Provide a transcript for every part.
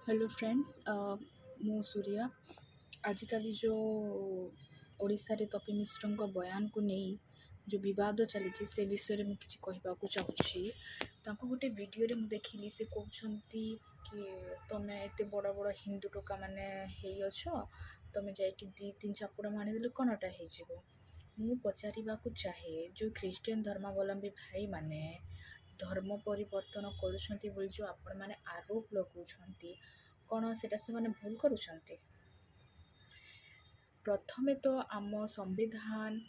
hello friends मु सूर्या आजिकल जो ओडिशा रे तपी मिश्र बयान को नहीं जो विवाद चली से विषय में किसी कहवाक चाहूँगी गोटे वीडियो रे मु देखिली से कहते कि तुम्हें एत बड़ बड़ हिंदू टोका मैंने अछ तुम जाकि दी तीन चापुड़ा मारिदेले कौनटा हो मु पचार चाहे जो ख्रीस्टियन धर्मावलम्बी भाई माने धर्म परिवर्तन करुँच जो आपण मैंने आरोप लगाउछंती कौन से मैंने भूल करुँच प्रथमे तो आम संविधान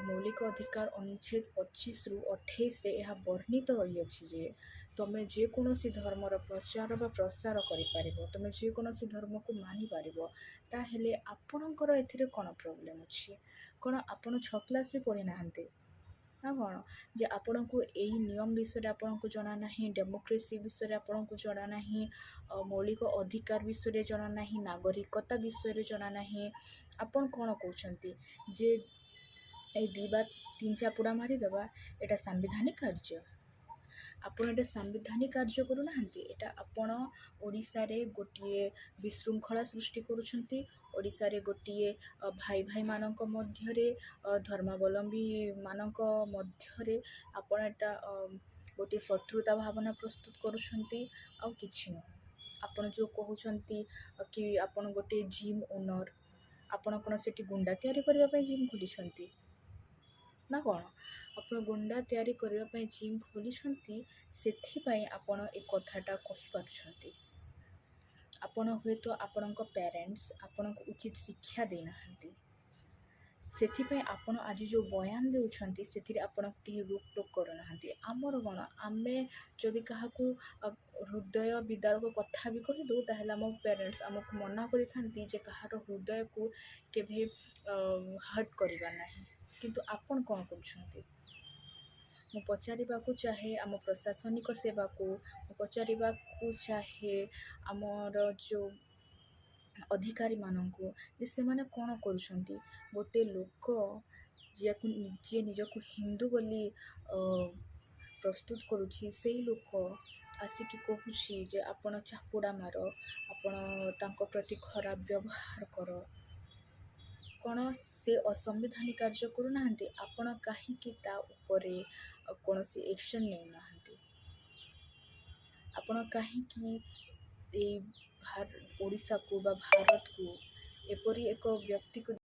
मौलिक अधिकार अनुच्छेद 25 रु 28 रे यह वर्णित रही जे तुम्हें जेकोसी धर्मर प्रचार बा प्रसार कर तुम जेकोसी धर्म को मानिपार ताहेले आपणकर एथिरे कौन प्रोब्लेम अच्छी कौन आपण 6 क्लास भी पढ़ी ना ना कौन जे आपण को यही नियम विषय आपन को जना नहीं डेमोक्रेसी विषय आपन को जना नहीं मौलिक अधिकार विषय जना नहीं नागरिकता विषय जना नहीं आपन कौन कहते जे ए दी बा तीन चापुड़ा मारिदेवा एटा सांविधानिक कार्य आपण एटा सांविधानिक कार्य करूना एटा आपण ओडिशा रे गोटे विशृंखला सृष्टि करुछंती ओडिशा रे गोटे भाई भाई मानक मध्यरे धर्मावलम्बी मानक मध्यरे आपण एटा गोटे शत्रुता भावना प्रस्तुत करुछंती आ किछि न आपण जो कहउछंती कि आपण गोटे जिम ओनर आपण कोन सेठी गुंडा तयारी करबा पई जिम खोलिछंती ना कौन आप गुंडा तैयारी करने जिम खोली से आपण ए कथाटा कहीपि आपण हे तो आपण पेरेंट्स आपण को उचित शिक्षा देना से आपण आज जो बयान देउछंती से आपण रोक टोक करना आमर कौन आम जदि क्या हृदय विदारक कथा भी कहदू ताहले आम पेरेंट्स आमको मना करि जे कहार हृदय को केभे हर्ट करबा नहीं किंतु आपण कौन कर पचार चाहे आम प्रशासनिक सेवा को पचार चाहे आमर जो अधिकारी मानक जे से माने कौन करुछंती गोटे लोक जे निजक हिंदू बोली प्रस्तुत करुछि से लोक आसिकी कहूँ जे आपण चापुड़ा मार आपण तांको प्रति खराब व्यवहार कर कौन से असंवैधानिक कार्य करूना आपण कहीं ता उपरे कौन सी एक्शन नेउना आपण कहीं ओडिशा को बा भारत को एपरी एक व्यक्ति को